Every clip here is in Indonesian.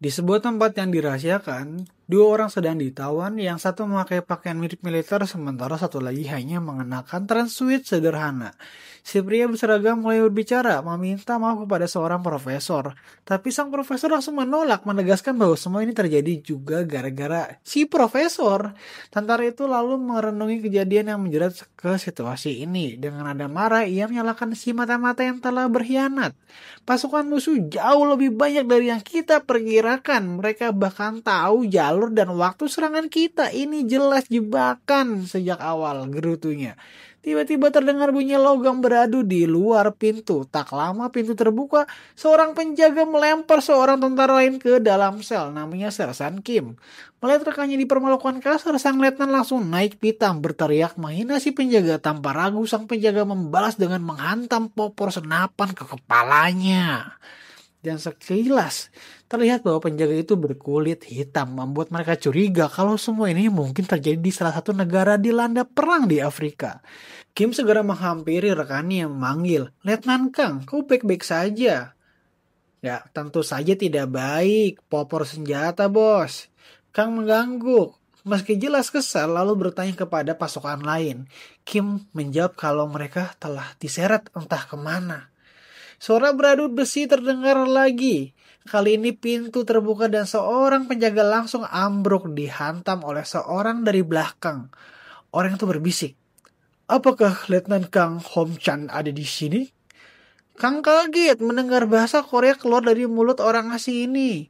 Di sebuah tempat yang dirahasiakan, dua orang sedang ditawan, yang satu memakai pakaian mirip militer sementara satu lagi hanya mengenakan transsuit sederhana. Si pria berseragam mulai berbicara, meminta maaf kepada seorang profesor. Tapi sang profesor langsung menolak, menegaskan bahwa semua ini terjadi juga gara-gara si profesor. Tentara itu lalu merenungi kejadian yang menjerat ke situasi ini. Dengan nada marah, ia menyalahkan si mata-mata yang telah berkhianat. Pasukan musuh jauh lebih banyak dari yang kita perkirakan. Mereka bahkan tahu jalur dan waktu serangan kita. Ini jelas jebakan sejak awal, gerutunya. Tiba-tiba terdengar bunyi logam beradu di luar pintu. Tak lama pintu terbuka, seorang penjaga melempar seorang tentara lain ke dalam sel. Namanya Sersan Kim. Melihat rekannya dipermalukan kasar, sang letnan langsung naik pitam berteriak menghina si penjaga. Tanpa ragu, sang penjaga membalas dengan menghantam popor senapan ke kepalanya. Dan sekilas terlihat bahwa penjaga itu berkulit hitam, membuat mereka curiga kalau semua ini mungkin terjadi di salah satu negara dilanda perang di Afrika. Kim segera menghampiri rekannya yang memanggil, "Letnan Kang, kau baik-baik saja?" "Ya, tentu saja tidak baik. Popor senjata, bos." Kang mengangguk. Meski jelas kesal, lalu bertanya kepada pasukan lain. Kim menjawab kalau mereka telah diseret entah kemana. Suara beradu besi terdengar lagi. Kali ini pintu terbuka dan seorang penjaga langsung ambruk dihantam oleh seorang dari belakang. Orang itu berbisik, "Apakah Letnan Kang Hom Chan ada di sini?" Kang kaget mendengar bahasa Korea keluar dari mulut orang asing ini.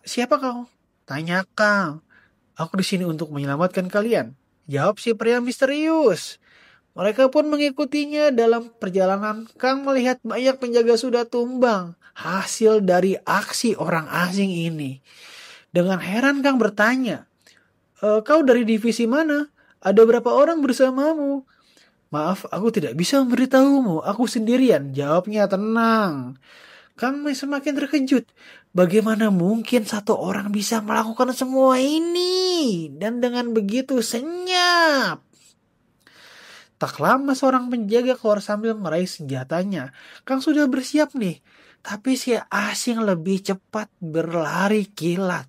Siapa kau?" Tanya Kang. "Aku di sini untuk menyelamatkan kalian," jawab si pria misterius. Mereka pun mengikutinya. Dalam perjalanan, Kang melihat banyak penjaga sudah tumbang. Hasil dari aksi orang asing ini. Dengan heran Kang bertanya, "Kau dari divisi mana? Ada berapa orang bersamamu?" "Maaf, aku tidak bisa memberitahumu. Aku sendirian," jawabnya tenang. Kang semakin terkejut. Bagaimana mungkin satu orang bisa melakukan semua ini? Dan dengan begitu senyap. Tak lama seorang penjaga keluar sambil meraih senjatanya. Kang sudah bersiap nih. Tapi si asing lebih cepat berlari kilat.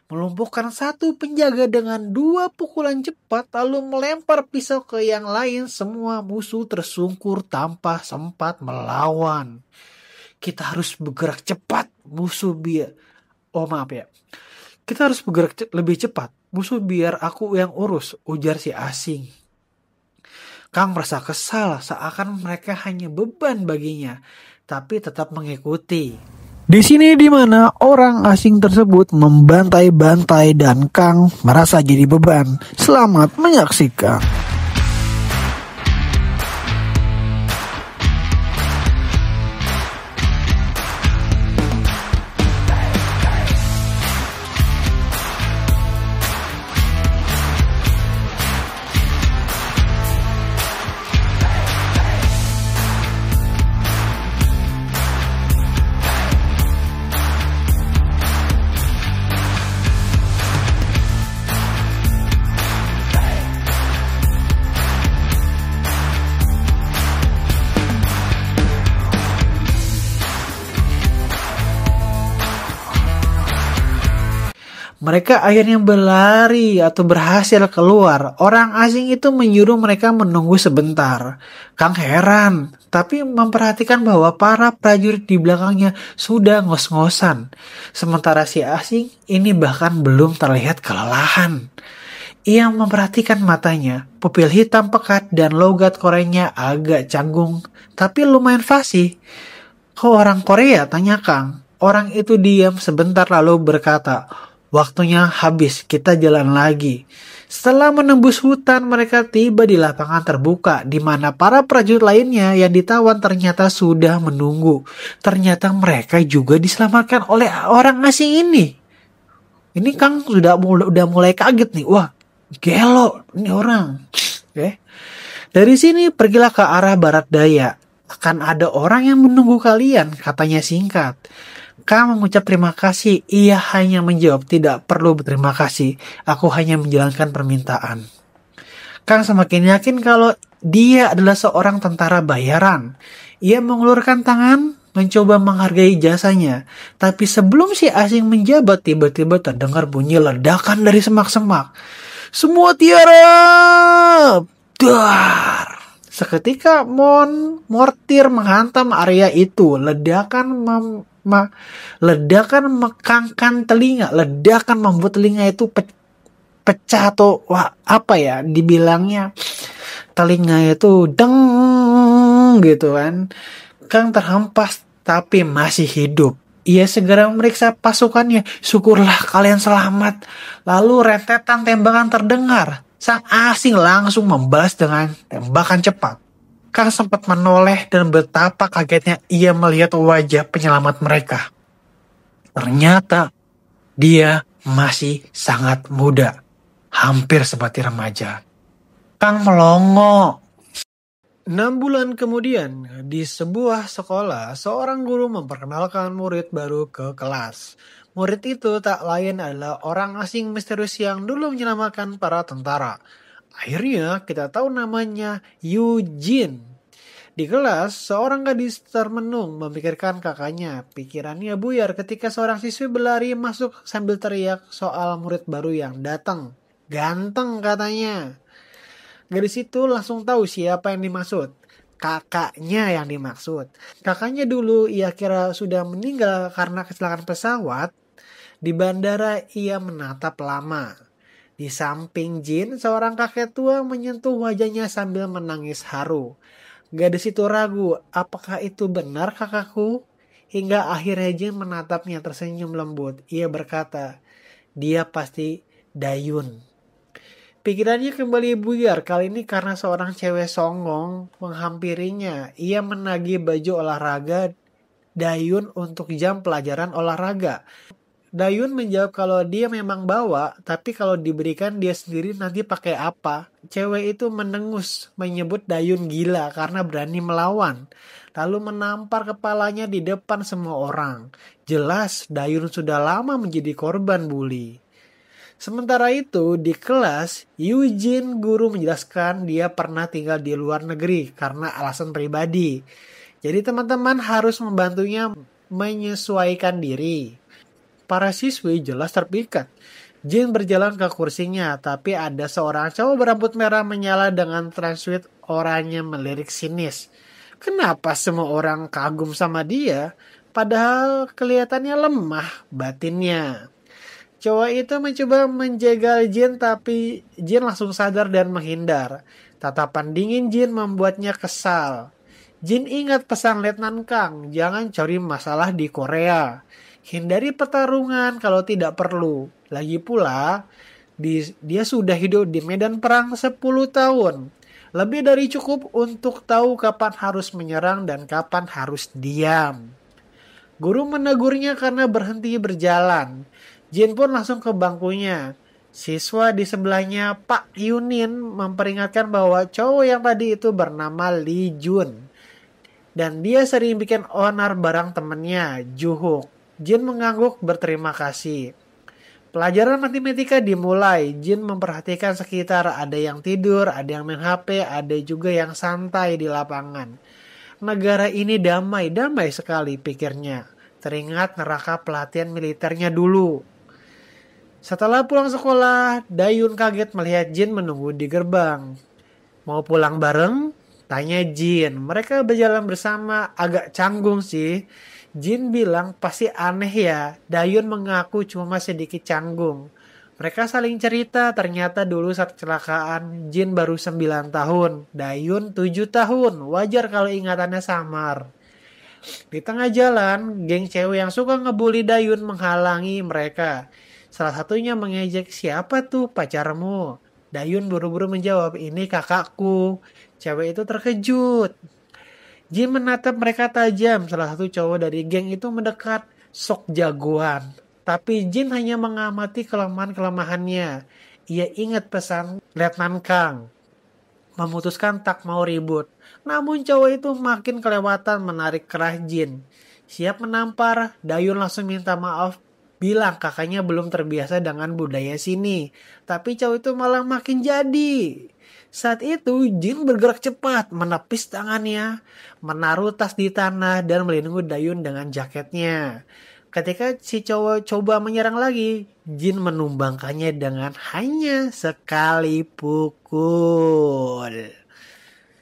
Melumpuhkan satu penjaga dengan 2 pukulan cepat, lalu melempar pisau ke yang lain. Semua musuh tersungkur tanpa sempat melawan. "Kita harus bergerak cepat, musuh biar..." "Kita harus bergerak lebih cepat, musuh biar aku yang urus," ujar si asing. Kang merasa kesal, seakan mereka hanya beban baginya, tapi tetap mengikuti. Di sini di mana orang asing tersebut membantai-bantai dan Kang merasa jadi beban. Selamat menyaksikan. Mereka akhirnya berlari atau berhasil keluar. Orang asing itu menyuruh mereka menunggu sebentar. Kang heran, tapi memperhatikan bahwa para prajurit di belakangnya sudah ngos-ngosan. Sementara si asing ini bahkan belum terlihat kelelahan. Ia memperhatikan matanya, pupil hitam pekat dan logat Koreanya agak canggung, tapi lumayan fasih. "Kau orang Korea?" tanya Kang. Orang itu diam sebentar lalu berkata, "Waktunya habis, kita jalan lagi." Setelah menembus hutan, mereka tiba di lapangan terbuka, di mana para prajurit lainnya yang ditawan ternyata sudah menunggu. Ternyata mereka juga diselamatkan oleh orang asing ini. Ini Kang udah mulai kaget nih. Wah, gelo ini orang. Oke. Dari sini pergilah ke arah barat daya. Akan ada orang yang menunggu kalian, katanya singkat. Kang mengucap terima kasih. Ia hanya menjawab, "Tidak perlu berterima kasih. Aku hanya menjalankan permintaan." Kang semakin yakin kalau dia adalah seorang tentara bayaran. Ia mengulurkan tangan mencoba menghargai jasanya. Tapi sebelum si asing menjabat, tiba-tiba terdengar bunyi ledakan dari semak-semak. Semua tiarap! Dar! Seketika mortir menghantam area itu. Ledakan mekangkan telinga. Ledakan membuat telinga itu pecah atau dibilangnya telinga itu deng gitu kan. Kang terhempas tapi masih hidup. Ia segera memeriksa pasukannya. Syukurlah kalian selamat. Lalu rentetan tembakan terdengar. Sang asing langsung membalas dengan tembakan cepat. Kang sempat menoleh dan betapa kagetnya ia melihat wajah penyelamat mereka. Ternyata dia masih sangat muda. Hampir seperti remaja. Kang melongo. 6 bulan kemudian, di sebuah sekolah, seorang guru memperkenalkan murid baru ke kelas. Murid itu tak lain adalah orang asing misterius yang dulu menyelamatkan para tentara. Akhirnya kita tahu namanya Eugene. Di kelas, seorang gadis termenung memikirkan kakaknya. Pikirannya buyar ketika seorang siswi berlari masuk sambil teriak soal murid baru yang datang. Ganteng katanya. Gadis itu langsung tahu siapa yang dimaksud. Kakaknya yang dimaksud. Kakaknya dulu ia kira sudah meninggal karena kecelakaan pesawat. Di bandara ia menatap lama. Di samping Jin, seorang kakek tua menyentuh wajahnya sambil menangis haru. Gadis itu ragu, apakah itu benar kakakku? Hingga akhirnya Jin menatapnya tersenyum lembut. Ia berkata, dia pasti Dayun. Pikirannya kembali buyar, kali ini karena seorang cewek songong menghampirinya. Ia menagih baju olahraga Dayun untuk jam pelajaran olahraga. Dayun menjawab kalau dia memang bawa, tapi kalau diberikan dia sendiri nanti pakai apa. Cewek itu mendengus, menyebut Dayun gila karena berani melawan. Lalu menampar kepalanya di depan semua orang. Jelas Dayun sudah lama menjadi korban bully. Sementara itu, di kelas, Eugene guru menjelaskan dia pernah tinggal di luar negeri karena alasan pribadi. Jadi teman-teman harus membantunya menyesuaikan diri. Para siswi jelas terpikat. Jin berjalan ke kursinya, tapi ada seorang cowok berambut merah menyala dengan transweet oranye melirik sinis. Kenapa semua orang kagum sama dia? Padahal kelihatannya lemah batinnya. Cowok itu mencoba menjegal Jin tapi Jin langsung sadar dan menghindar. Tatapan dingin Jin membuatnya kesal. Jin ingat pesan Letnan Kang, jangan cari masalah di Korea. Hindari pertarungan kalau tidak perlu. Lagi pula, dia sudah hidup di medan perang 10 tahun. Lebih dari cukup untuk tahu kapan harus menyerang dan kapan harus diam. Guru menegurnya karena berhenti berjalan. Jin pun langsung ke bangkunya. Siswa di sebelahnya, Pak Yunin, memperingatkan bahwa cowok yang tadi itu bernama Lee Jun. Dan dia sering bikin onar barang temennya, Juhuk. Jin mengangguk berterima kasih. Pelajaran matematika dimulai. Jin memperhatikan sekitar, ada yang tidur, ada yang main HP, ada juga yang santai di lapangan. Negara ini damai sekali pikirnya. Teringat neraka pelatihan militernya dulu. Setelah pulang sekolah, Dayun kaget melihat Jin menunggu di gerbang. Mau pulang bareng? Tanya Jin. Mereka berjalan bersama, agak canggung sih. Jin bilang pasti aneh ya. Dayun mengaku cuma sedikit canggung. Mereka saling cerita, ternyata dulu saat kecelakaan Jin baru 9 tahun. Dayun 7 tahun, wajar kalau ingatannya samar. Di tengah jalan, geng cewek yang suka ngebully Dayun menghalangi mereka. Salah satunya mengejek, siapa tuh pacarmu? Dayun buru-buru menjawab, ini kakakku. Cewek itu terkejut. Jin menatap mereka tajam. Salah satu cowok dari geng itu mendekat, sok jagoan. Tapi Jin hanya mengamati kelemahan-kelemahannya. Ia ingat pesan Letnan Kang. Memutuskan tak mau ribut. Namun cowok itu makin kelewatan menarik kerah Jin. Siap menampar, Dayun langsung minta maaf bilang kakaknya belum terbiasa dengan budaya sini. Tapi cowok itu malah makin jadi. Saat itu Jin bergerak cepat, menepis tangannya, menaruh tas di tanah dan melindungi Dayun dengan jaketnya. Ketika si cowok coba menyerang lagi, Jin menumbangkannya dengan hanya sekali pukul.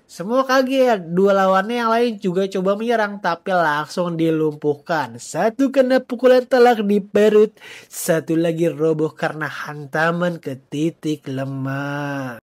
Semua kaget, dua lawannya yang lain juga coba menyerang tapi langsung dilumpuhkan. Satu kena pukulan telak di perut, satu lagi roboh karena hantaman ke titik lemah.